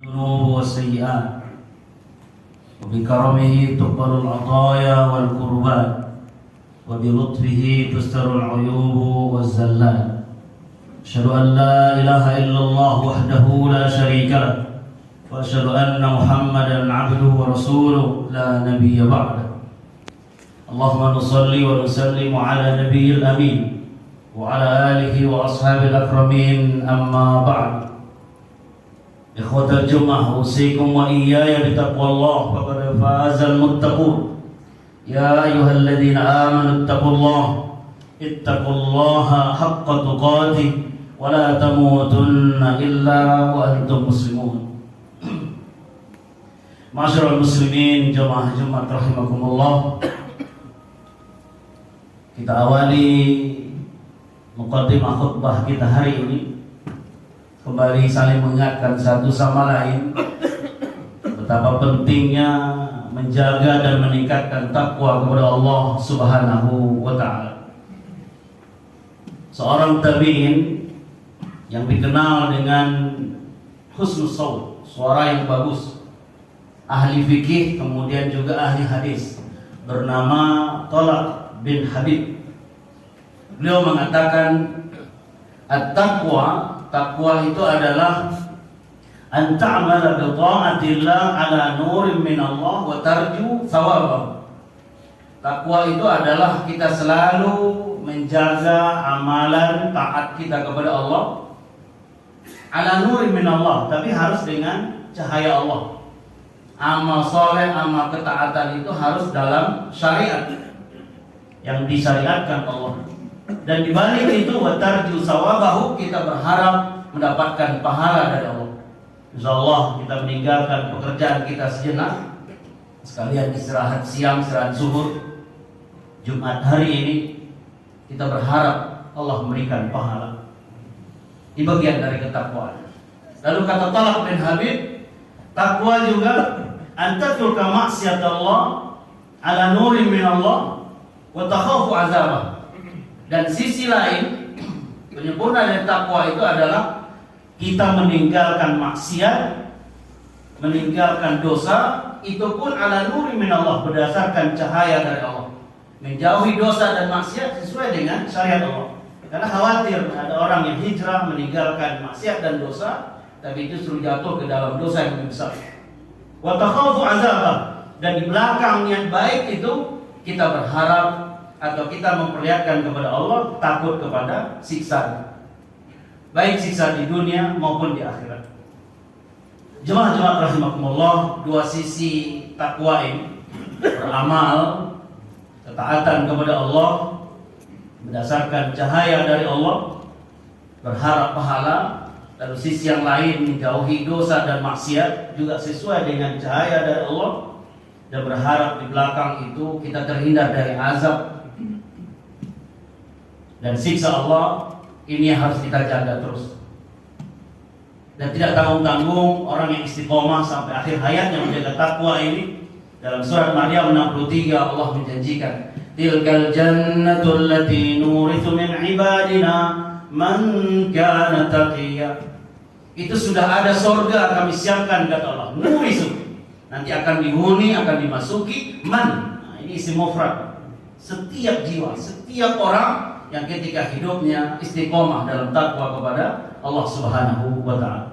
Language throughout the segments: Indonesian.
الذنوب والسيئات وبكرمه تقبل العطايا والقربات وبلطفه تستر العيوب والزلات. أشهد أن لا إله إلا الله وحده لا شريك له وأشهد أن محمدا عبده ورسوله لا نبي بعده. اللهم نصلي ونسلم على نبي الأمين وعلى آله وأصحابه الأكرمين. أما بعد، إخوة الجمعة، أوصيكم وإياي بتقوى الله فقد فاز المتقون. يا أيها الذين آمنوا اتقوا الله حق تقاته ولا تموتن إلا وأنتم مسلمون. Masyarul muslimin, jemaah Jumat rahimakumullah. Kita awali muqaddimah khutbah kita hari ini, kembali saling mengingatkan satu sama lain betapa pentingnya menjaga dan meningkatkan takwa kepada Allah Subhanahu wa ta'ala. Seorang tabi'in yang dikenal dengan husnus shaut, suara yang bagus, ahli fikih kemudian juga ahli hadis, bernama Talaq bin Habib. Beliau mengatakan Takwa itu adalah an ta'mala bi ta'atillah ala nurin min Allah wa tarju thawabahu. Takwa itu adalah kita selalu menjaga amalan taat kita kepada Allah ala nurin min Allah, tapi harus dengan cahaya Allah. Amal soleh, amal ketaatan itu harus dalam syariat yang disyariatkan Allah. Dan dibalik itu watarju sawabahu, kita berharap mendapatkan pahala dari Allah. Insyaallah kita meninggalkan pekerjaan kita sejenak, sekalian istirahat siang, istirahat zuhur, Jumat hari ini, kita berharap Allah memberikan pahala. Ini bagian dari ketakwaan. Lalu kata Talaq bin Habib, takwa juga antaturka maksiat Allah ala nurin min Allah wa takhafu azabah. Dan sisi lain, penyempurna dari takwa itu adalah kita meninggalkan maksiat, meninggalkan dosa, itu pun ala nuri min Allah, berdasarkan cahaya dari Allah. Menjauhi dosa dan maksiat sesuai dengan syariat Allah. Karena khawatir ada orang yang hijrah meninggalkan maksiat dan dosa, tapi justru jatuh ke dalam dosa yang lebih besar. Wa takhafu azabah, dan di belakang niat baik itu kita berharap atau kita memperlihatkan kepada Allah takut kepada siksa, baik siksa di dunia maupun di akhirat. Jemaah-jemaah rahimakumullah, dua sisi takwa ini, beramal ketaatan kepada Allah berdasarkan cahaya dari Allah, berharap pahala. Lalu sisi yang lain, menjauhi dosa dan maksiat juga sesuai dengan cahaya dari Allah, dan berharap di belakang itu kita terhindar dari azab dan siksa Allah. Ini yang harus kita jaga terus. Dan tidak tanggung-tanggung orang yang istiqomah sampai akhir hayatnya menjaga takwa ini. Dalam surat Maryam 63 Allah menjanjikan, tilkal jannatul lati nurithu min ibadina man kana taqiyya. Itu sudah ada surga kami siapkan, kata Allah. Nurithu, nanti akan dihuni, akan dimasuki man. Nah, ini isim mufrad. Setiap jiwa, setiap orang yang ketika hidupnya istiqomah dalam takwa kepada Allah Subhanahu wa ta'ala.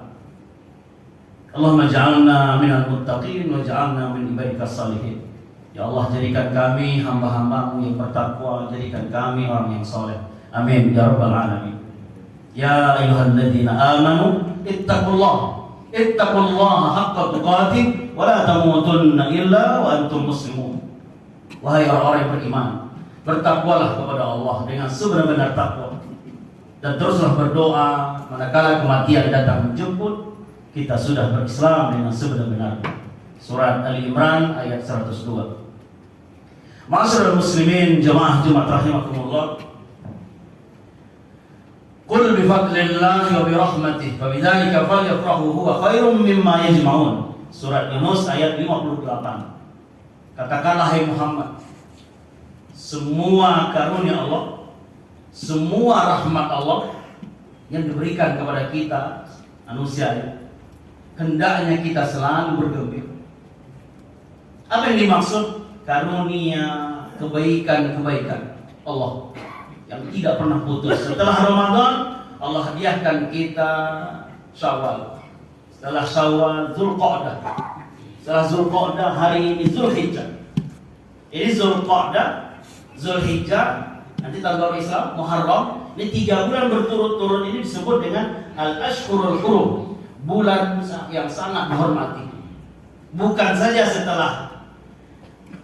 Allahumma ja'alna minal muttaqin wa ja'alna min ibadikas salihin. Ya Allah, jadikan kami hamba-hambamu yang bertakwa, jadikan kami orang yang soleh. Amin ya rabbal alamin. Ya ayyuhalladzina amanu ittaqullaha haqqa tuqatih wa la tamutunna illa wa antum muslimun. Wahai orang-orang yang beriman, bertakwalah kepada Allah dengan sebenar-benar takwa, dan teruslah berdoa manakala kematian datang menjemput, kita sudah berislam dengan sebenar-benarnya. Surat Ali Imran ayat 102. Ma'asyiral muslimin, jemaah Jumat rahimakumullah. Qul bi fadlillahi wa bi rahmatihi fa bidzalika falyafrahu huwa khairum mimma yajma'un. Surat Yunus ayat 58. Katakanlah hai Muhammad, semua karunia Allah, semua rahmat Allah yang diberikan kepada kita manusia, hendaknya kita selalu bergembira. Apa yang dimaksud? Karunia, kebaikan-kebaikan Allah yang tidak pernah putus. Setelah Ramadan, Allah hadiahkan kita Syawal. Setelah Syawal, Zulqa'dah. Setelah Zulqa'dah, hari ini Zulhijjah. Ini Zulqa'dah, Zulhijjah, nanti tanggal Islam, Muharram. Ini 3 bulan berturut-turut ini disebut dengan Al-Ashhurul Hurum, bulan yang sangat dihormati. Bukan saja setelah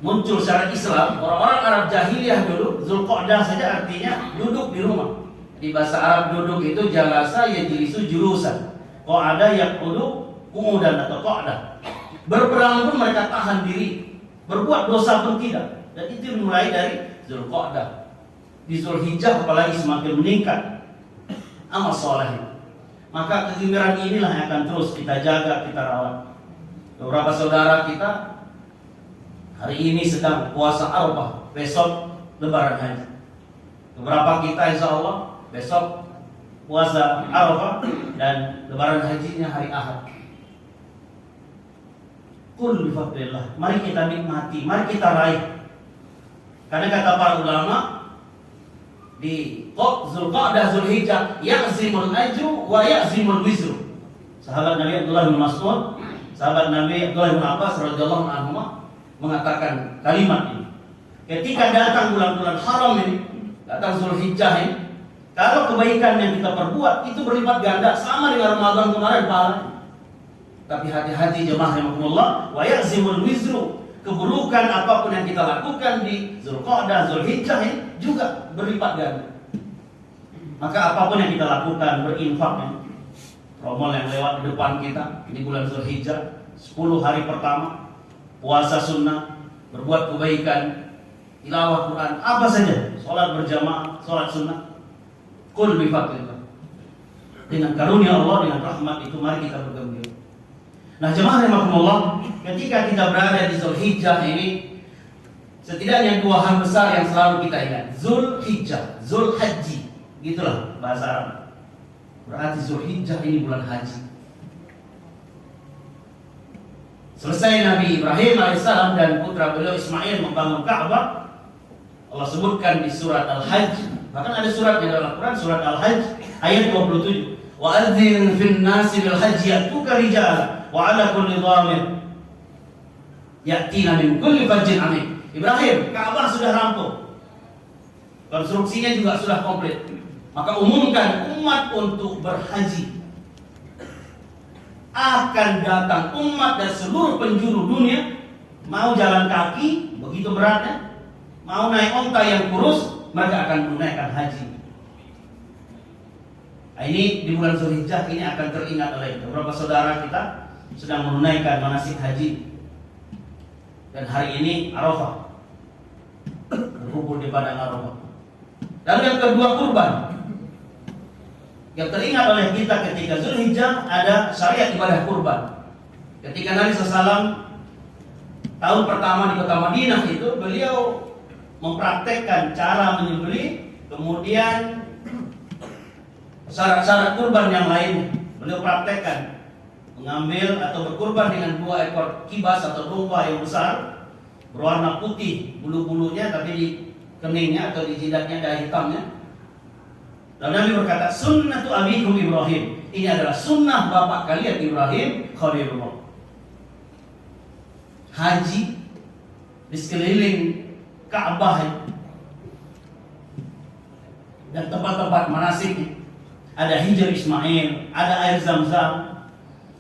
muncul syariat Islam, orang-orang Arab jahiliyah dulu, Zulqa'dah saja artinya duduk di rumah. Di bahasa Arab duduk itu jalasa yajlisu julusan. Qa'ada yaqudu qu'udan atau qa'dah. Berperang pun mereka tahan diri, berbuat dosa pun tidak. Dan itu mulai dari Zulqa'dah. Di Zulhijjah apalagi semakin meningkat amal soleh. Maka kegembiraan inilah yang akan terus kita jaga, kita rawat. Beberapa saudara kita hari ini sedang puasa Arafah, besok Lebaran Haji. Beberapa kita insya Allah besok puasa Arafah dan Lebaran Hajinya hari Ahad. Qul bi fadlillah. Mari kita nikmati, mari kita raih. Karena kata para ulama di Zulqa'dah Zulhijjah ya'zimul ajru wa ya'zimul wizru. Sahabat Nabi Abdullah bin Mas'ud, sahabat Nabi Abdullah bin Abbas radhiyallahu anhu mengatakan kalimat ini. Ketika datang bulan-bulan haram ini, datang Zulhijjah ini, kalau kebaikan yang kita perbuat itu berlipat ganda sama dengan Ramadan kemarin pahalanya. Tapi hati-hati jemaah rahimakumullah, wa ya'zimul wizru. Keburukan apapun yang kita lakukan di Zulqa'dah Zulhijjah ini juga berlipat ganda. Maka apapun yang kita lakukan, berinfak ya. Promol yang lewat di depan kita di bulan Zulhijjah, 10 hari pertama puasa sunnah, berbuat kebaikan, tilawah Quran, apa saja, sholat berjamaah, sholat sunnah. Qul bi fadlillah. Dengan karunia Allah, dengan rahmat itu mari kita bergembira. Nah, jemaah rahimakumullah, ketika kita berada di Zulhijjah ini, setidaknya 2 hal besar yang selalu kita ingat. Zulhijjah, Zulhaji, gitulah bahasa Arab. Berarti Zulhijjah ini bulan haji. Selesai Nabi Ibrahim alaihissalam dan putra beliau Ismail membangun Ka'bah, Allah sebutkan di surat Al-Hajj. Bahkan ada surat di dalam Al-Quran, surat Al-Hajj ayat 27. Wa adzin fin nasi bil hajji ya'tuka rijala wa 'ala kulli dhamir ya'tina min kulli fajjin 'amik. Ibrahim, Ka'bah sudah rampung, konstruksinya juga sudah komplit. Maka umumkan umat untuk berhaji. Akan datang umat dari seluruh penjuru dunia, mau jalan kaki begitu beratnya, mau naik onta yang kurus, mereka akan menunaikan haji. Nah, ini di bulan Zulhijjah ini akan teringat oleh beberapa saudara kita sedang menunaikan manasik haji. Dan hari ini Arafah, berkumpul di padang Arafah. Lalu yang kedua kurban. Yang teringat oleh kita ketika Zulhijjah ada syariat ibadah kurban. Ketika Nabi SAW tahun pertama di kota Madinah itu, beliau mempraktekkan cara menyembelih, kemudian syarat-syarat kurban yang lain beliau praktekkan. Mengambil atau berkurban dengan 2 ekor kibas atau domba yang besar, berwarna putih bulu-bulunya, tapi di keningnya atau di jidatnya ada hitamnya. Lalu Nabi berkata, sunnatu abikum Ibrahim. Ini adalah sunnah bapak kalian Ibrahim Khalilullah. Haji di sekeliling Ka'bah dan tempat-tempat manasik. Ada Hijr Ismail, ada air Zam-Zam,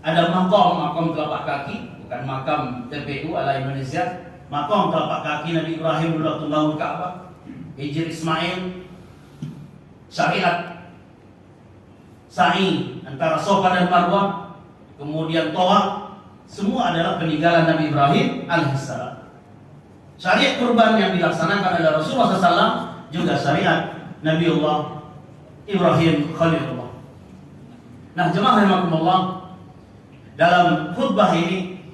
ada makam telapak kaki, bukan makam TPU ala Indonesia. Makam telapak kaki Nabi Ibrahim dulu waktu bangun Ka'bah. Hijr Ismail, syariat sa'i antara Safa dan Marwah, kemudian tawaf, semua adalah peninggalan Nabi Ibrahim alaihissalam. Syariat kurban yang dilaksanakan oleh Rasulullah SAW juga syariat Nabiullah Ibrahim Khalilullah. Nah, jemaah rahimakumullah, dalam khutbah ini,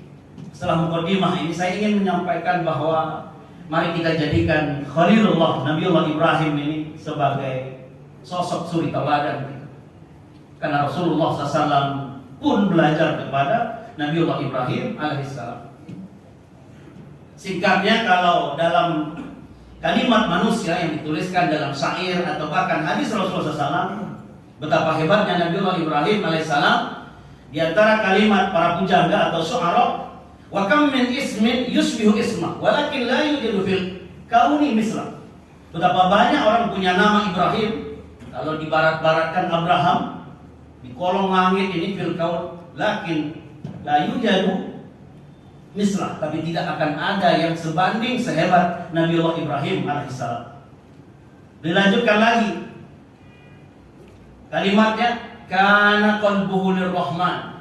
setelah mukadimah ini, saya ingin menyampaikan bahwa mari kita jadikan Khalilullah Nabiullah Ibrahim ini sebagai sosok suri teladan kita. Karena Rasulullah SAW pun belajar kepada Nabiullah Ibrahim alaihissalam. Singkatnya, kalau dalam kalimat manusia yang dituliskan dalam syair atau bahkan hadis Rasulullah SAW, betapa hebatnya Nabiullah Ibrahim alaihissalam. Di antara kalimat para pujangga atau syu'ara, wa kam min ismin yusbihu isma walakin la yujadu fil kauni misla. Betapa banyak orang punya nama Ibrahim, kalau dibarat-baratkan Abraham, di kolong langit ini fil kaun, lakin la yujadu mislah, tapi tidak akan ada yang sebanding sehebat Nabiullah Ibrahim alaihissalam. Dilanjutkan lagi kalimatnya, kana qalbuhu lirrahman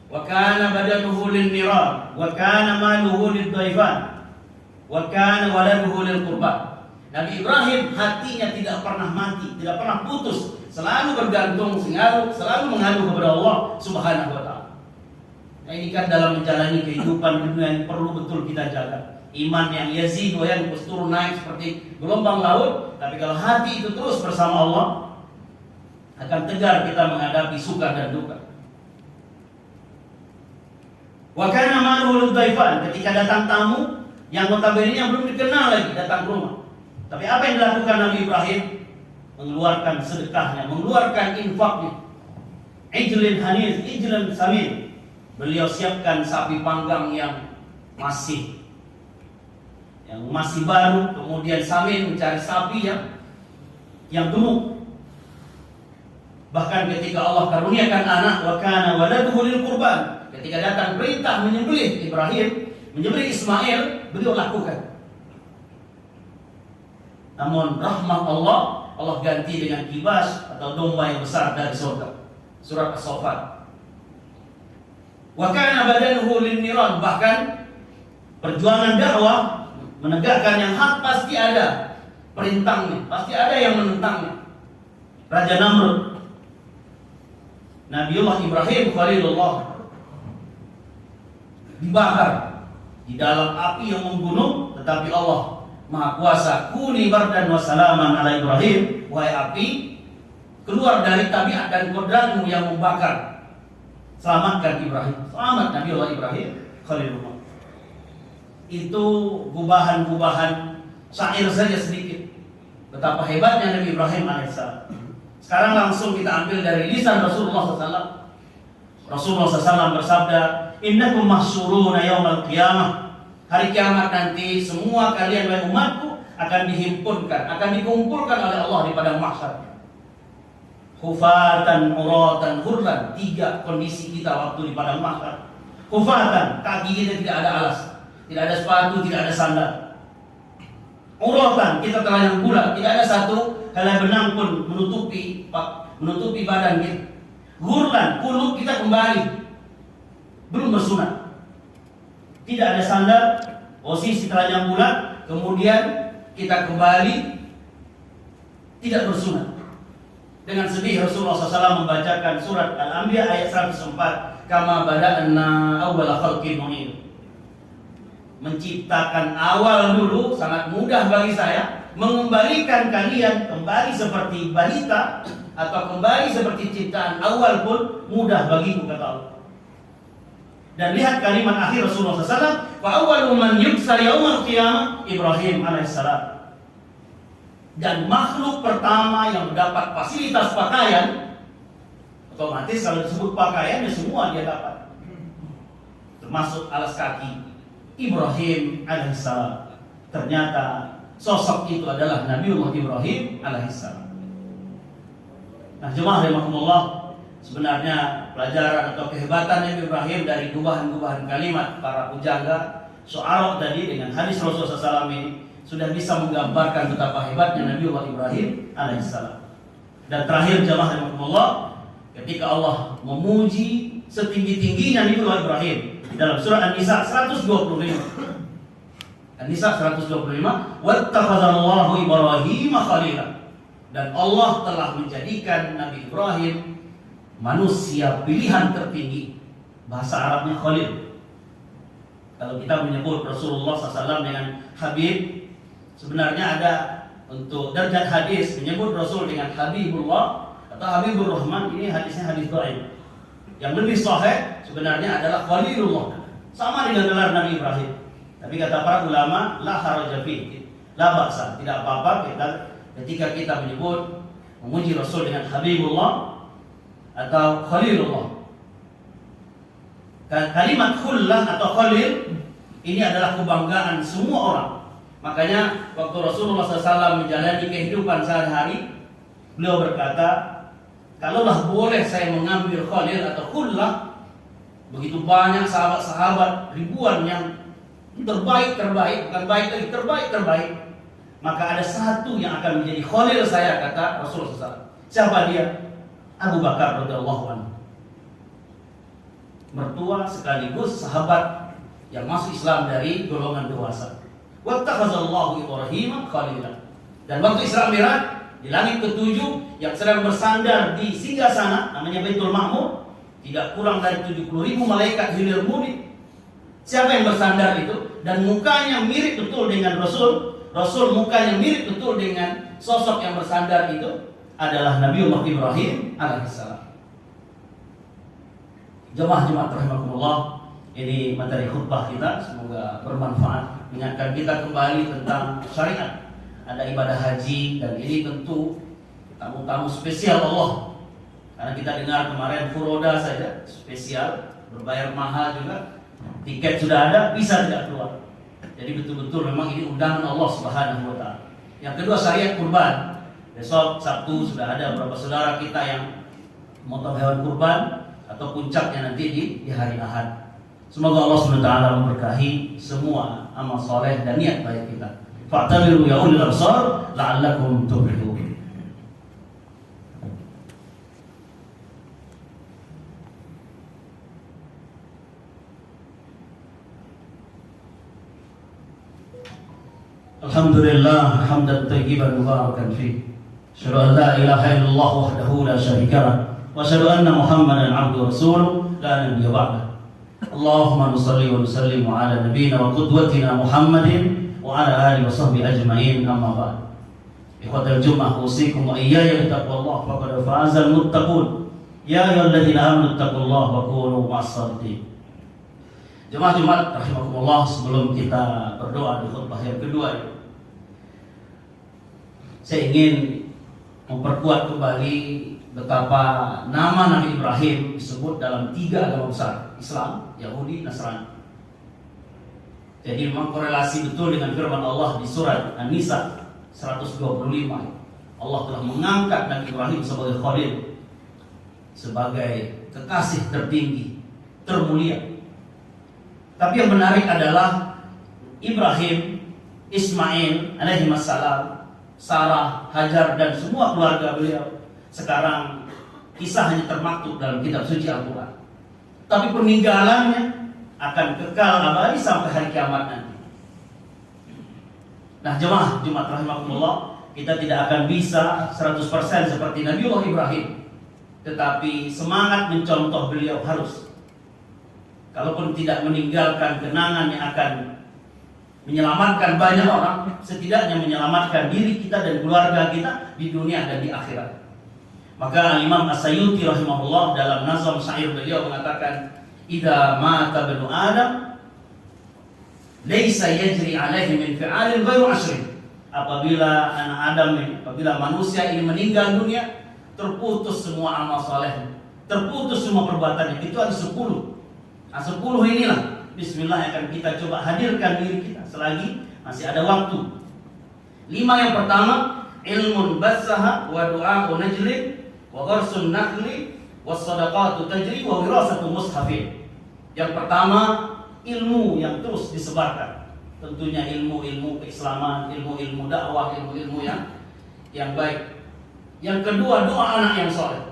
wa kana badanuhu lin-niran wa kana maluhu lid-dhaifan wa kana waladuhu lil-qurban. Nabi Ibrahim hatinya tidak pernah mati, tidak pernah putus, selalu bergantung, selalu mengadu kepada Allah Subhanahu wa taala. Nah, ini kan dalam menjalani kehidupan dunia yang perlu betul kita jaga. Iman yang yazid wa yanqus, turun naik seperti gelombang laut, tapi kalau hati itu terus bersama Allah, akan tegar kita menghadapi suka dan duka. Wa kana maluhu lidhaifan, ketika datang tamu yang notabene belum dikenal lagi datang ke rumah. Tapi apa yang dilakukan Nabi Ibrahim? Mengeluarkan sedekahnya, mengeluarkan infaknya. Ijlin haniz, ijlan samin. Beliau siapkan sapi panggang yang masih baru, kemudian samin mencari sapi yang gemuk. Bahkan ketika Allah karuniakan anak, wa kana waladuhu lil qurban, ketika datang perintah menyembelih Ibrahim, menyembelih Ismail, beliau lakukan. Namun rahmat Allah ganti dengan kibas atau domba yang besar dari surga. Surat As-Saffat. Wa kana badanuhu lin-niran, bahkan perjuangan dakwah menegakkan yang hak pasti ada perintahnya, pasti ada yang menentangnya. Raja Namrud, Nabiullah Ibrahim Khalilullah dibakar di dalam api yang membunuh, tetapi Allah Maha Kuasa, kuni bardan wa salaman ala Ibrahim, wahai api, keluar dari tabiat dan kodratmu yang membakar. Selamatkan Ibrahim, selamat Nabiullah Ibrahim Khalilullah. Itu gubahan-gubahan syair saja sedikit, betapa hebatnya Nabi Ibrahim alaihissalam. Sekarang langsung kita ambil dari lisan Rasulullah SAW. Rasulullah SAW bersabda, innakum mahsyuruna yaumal qiyamah. Hari kiamat nanti semua kalian wahai umatku akan dihimpunkan, akan dikumpulkan oleh Allah di padang mahsyar. Hufatan, uratan, hurlan. 3 kondisi kita waktu di padang mahsyar. Hufatan, kaki kita tidak ada alas, tidak ada sepatu, tidak ada sandal. Uratan, kita telanjang bulat, tidak ada satu helai benang pun menutupi badan kita. Hurlan, kuluk kita kembali, belum bersunat. Tidak ada sandal, posisi telanjang bulat, kemudian kita kembali tidak bersunat. Dengan sedih Rasulullah SAW membacakan surat Al-Anbiya ayat 104, kama bada'na awwala khalqin nu'id. Menciptakan awal dulu sangat mudah bagi saya, mengembalikan kalian kembali seperti balita atau kembali seperti ciptaan awal pun mudah bagiku, kata Allah. Dan lihat kalimat akhir Rasulullah SAW, fa awwalu man yuksa yaumal qiyamah Ibrahim alaihissalam. Dan makhluk pertama yang mendapat fasilitas pakaian, otomatis kalau disebut pakaian ya semua dia dapat, termasuk alas kaki, Ibrahim alaihissalam. Ternyata sosok itu adalah Nabiullah Ibrahim alaihissalam. Nah, jemaah rahimakumullah, sebenarnya pelajaran atau kehebatan Nabi Ibrahim dari gubahan-gubahan kalimat para pujangga syu'ara tadi dengan hadis Rasulullah SAW ini sudah bisa menggambarkan betapa hebatnya Nabiullah Ibrahim alaihissalam. Dan terakhir jemaah rahimakumullah, ketika Allah memuji setinggi-tingginya Nabiullah Ibrahim dalam surah An-Nisa 125. An-Nisa 125, wattakhadallahu Ibrahim khalila. Dan Allah telah menjadikan Nabi Ibrahim manusia pilihan tertinggi. Bahasa Arabnya khalil. Kalau kita menyebut Rasulullah SAW dengan Habib, sebenarnya ada untuk derajat hadis menyebut Rasul dengan Habibullah atau Habibur Rahman, ini hadisnya hadis dhaif. Yang lebih sahih sebenarnya adalah Khalilullah. Sama dengan gelar Nabi Ibrahim. Tapi kata para ulama, la haraja fihi, la ba'sa, tidak apa-apa ketika kita memuji Rasul dengan Habibullah atau Khalilullah. Kalimat khullah atau khalil ini adalah kebanggaan semua orang. Makanya waktu Rasulullah SAW menjalani kehidupan sehari-hari, beliau berkata, kalaulah boleh saya mengambil khalil atau khullah, begitu banyak sahabat-sahabat ribuan yang terbaik, bukan baik lagi, terbaik, maka ada satu yang akan menjadi khalil saya, kata Rasulullah SAW. Siapa dia? Abu Bakar radhiyallahu anhu. Mertua sekaligus sahabat yang masuk Islam dari golongan dewasa. Wattakhazallahu Ibrahim khalila. Dan waktu Isra Mi'raj di langit ketujuh yang sedang bersandar di singgasana namanya Baitul Ma'mur, tidak kurang dari 70.000 malaikat hilir mudik. Siapa yang bersandar itu? Dan mukanya mirip betul dengan Rasul. Rasul mukanya mirip betul dengan sosok yang bersandar itu adalah Nabiullah Ibrahim alaihissalam. Jemaah-jemaah rahimakumullah, ini materi khutbah kita, semoga bermanfaat, mengingatkan kita kembali tentang syariat. Ada ibadah haji, dan ini tentu tamu-tamu spesial Allah. Karena kita dengar kemarin furoda saja spesial, berbayar mahal juga, tiket sudah ada, bisa tidak keluar. Jadi betul-betul memang ini undangan Allah Subhanahu wa Ta'ala. Yang kedua, syariat kurban. Besok Sabtu sudah ada beberapa saudara kita yang memotong hewan kurban, atau puncaknya nanti di hari Ahad. Semoga Allah SWT memberkahi semua amal soleh dan niat baik kita. Fa'tabiru ya ulil absar la'allakum tuflihun. Alhamdulillah hamdan tayyiban mubarakan fi. Asyhadu an la ilaha illallah wahdahu la syarika lah. Wa asyhadu anna Muhammadan 'abduhu wa rasuluh la nabiyya ba'dah. Allahumma shalli wa sallim ala nabiyyina wa qudwatina Muhammadin wa ala alihi wa sahbihi ajma'in, amma ba'd. Ikhwatal Jummah, usikum wa iyaya bittaqwallah faqad fazal muttaqun. Ya ayyuhalladzina amanu taqullaha wa kunu ma'as-shadiqin. Jemaah-jemaah rahimakumullah, sebelum kita berdoa di khutbah yang kedua ini, saya ingin memperkuat kembali betapa nama Nabi Ibrahim disebut dalam 3 agama besar, Islam, Yahudi, Nasrani. Jadi memang korelasi betul dengan firman Allah di surat An-Nisa 125. Allah telah mengangkat Nabi Ibrahim sebagai Khalil, sebagai kekasih tertinggi, termulia. Tapi yang menarik adalah Ibrahim, Ismail alaihissalam, Sarah, Hajar, dan semua keluarga beliau sekarang kisahnya termaktub dalam kitab suci Al-Quran. Tapi peninggalannya akan kekal abadi sampai hari kiamat nanti. Nah, jemaah Jumat rahimakumullah, kita tidak akan bisa 100% seperti Nabiullah Ibrahim, tetapi semangat mencontoh beliau harus. Kalaupun tidak meninggalkan kenangan yang akan menyelamatkan banyak orang, setidaknya menyelamatkan diri kita dan keluarga kita di dunia dan di akhirat. Maka Imam As-Sayyuti rahimahullah dalam nazam syair beliau mengatakan, idza mata ibnu Adam laisa yajri alaihi min fi'alin ghairu ashrin. Apabila anak Adam ini, apabila manusia ini meninggal dunia, terputus semua amal saleh, terputus semua perbuatannya, kecuali 10. Nah, 10 inilah bismillah yang akan kita coba hadirkan diri kita selagi masih ada waktu. 5 yang pertama, ilmun bassaha wa du'a'u najli wa gharsun nakhli wa sadaqatu tajri wa wirasatu mushafin. Yang pertama, ilmu yang terus disebarkan. Tentunya ilmu-ilmu keislaman, ilmu-ilmu dakwah, ilmu-ilmu yang baik. Yang kedua, doa anak yang soleh.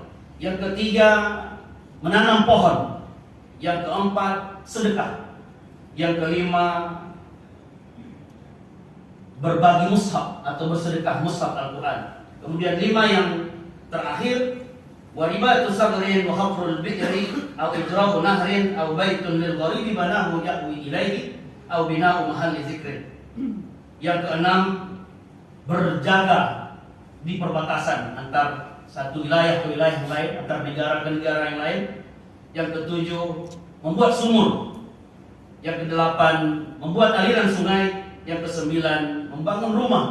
Yang ketiga, menanam pohon. Yang keempat, sedekah. Yang kelima, berbagi mushaf atau bersedekah mushaf Al-Quran. Kemudian 5 yang terakhir, waribatu sagrin wa hafrul bi'ri aw ijrahu nahrin aw baitun lil gharibi banahu ya'wi ilaihi aw bina'u mahalli zikrin. Yang keenam, berjaga di perbatasan antar satu wilayah ke wilayah yang lain, antar negara ke negara yang lain. Yang ketujuh, membuat sumur. Yang kedelapan, membuat aliran sungai. Yang kesembilan, membangun rumah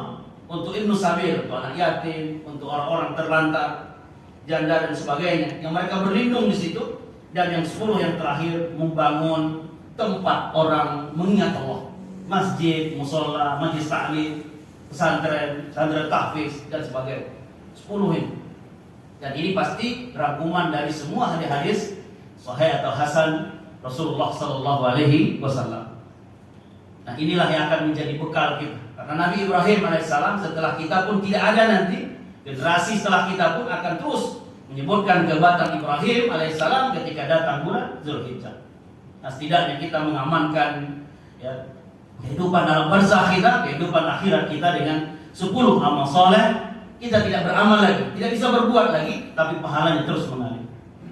untuk ibnu sabil, untuk anak yatim, untuk orang-orang terlantar, janda dan sebagainya, yang mereka berlindung di situ. Dan yang 10 yang terakhir, membangun tempat orang mengingat Allah, masjid, musola, majlis taklim, pesantren, pesantren tahfiz dan sebagainya. 10 ini. Dan ini pasti rangkuman dari semua hadis-hadis sahih atau hasan Rasulullah sallallahu alaihi wasallam. Nah, inilah yang akan menjadi bekal kita. Karena Nabi Ibrahim alaihissalam setelah kita pun tidak ada nanti, generasi setelah kita pun akan terus menyebutkan kehebatan Ibrahim alaihissalam ketika datang bulan Zulhijjah. Nah, setidaknya kita mengamankan ya, kehidupan dalam barzakh kita, kehidupan akhirat kita dengan 10 amal soleh. Kita tidak beramal lagi, tidak bisa berbuat lagi, tapi pahalanya terus mengalir.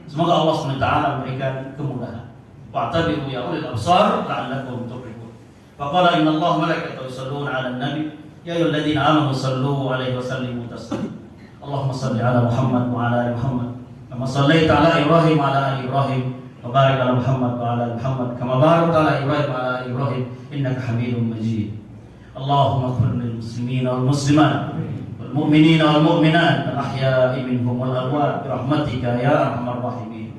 Semoga Allah SWT memberikan kemudahan. Wa'tabiru ya ulil absar la'allakum tuflihun. Faqala inna Allah malaikatahu yusalluna 'alan nabi ya ayyuhalladzina amanu sallu 'alaihi wa sallimu taslima. Allahumma shalli 'ala Muhammad wa 'ala ali Muhammad kama shallaita 'ala Ibrahim wa 'ala ali Ibrahim wa barik 'ala Muhammad wa 'ala ali Muhammad kama barakta 'ala Ibrahim wa 'ala ali Ibrahim innaka Hamidum Majid. Allahumma ighfir lil muslimina wal muslimat wal mu'minina wal mu'minat al ahya'i minhum wal amwat bi rahmatika ya arhamar rahimin.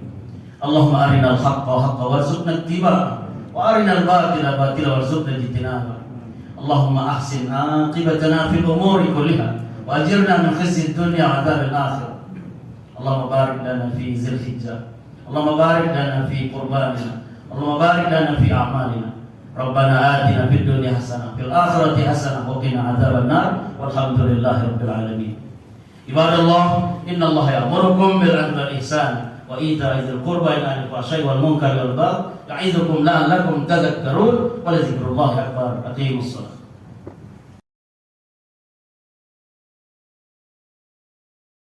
Allahumma arinal haqqa haqqan warzuqna ittiba'ah wa arinal batila batila warzuqna ijtinabah. Allahumma ahsin aqibatana fil umuri kulliha wa ajirna min khizyi dunya wa adzabil akhirah. Allahumma barik lana fi Zulhijjah. Allahumma barik lana fi qurbanina. Allahumma barik lana fi a'malina. Rabbana atina fid dunya hasanah fil akhirati hasanah wa qina adzaban nar walhamdulillahi rabbil alamin. Ibadallah, innallaha ya'murukum bil 'adli wal ihsan wa ita'i dzil qurba wa yanha 'anil fahsya'i wal munkari wal baghi ya'idukum la'allakum tadhakkarun wa la dzikrullahi akbar. Aqimus shalah.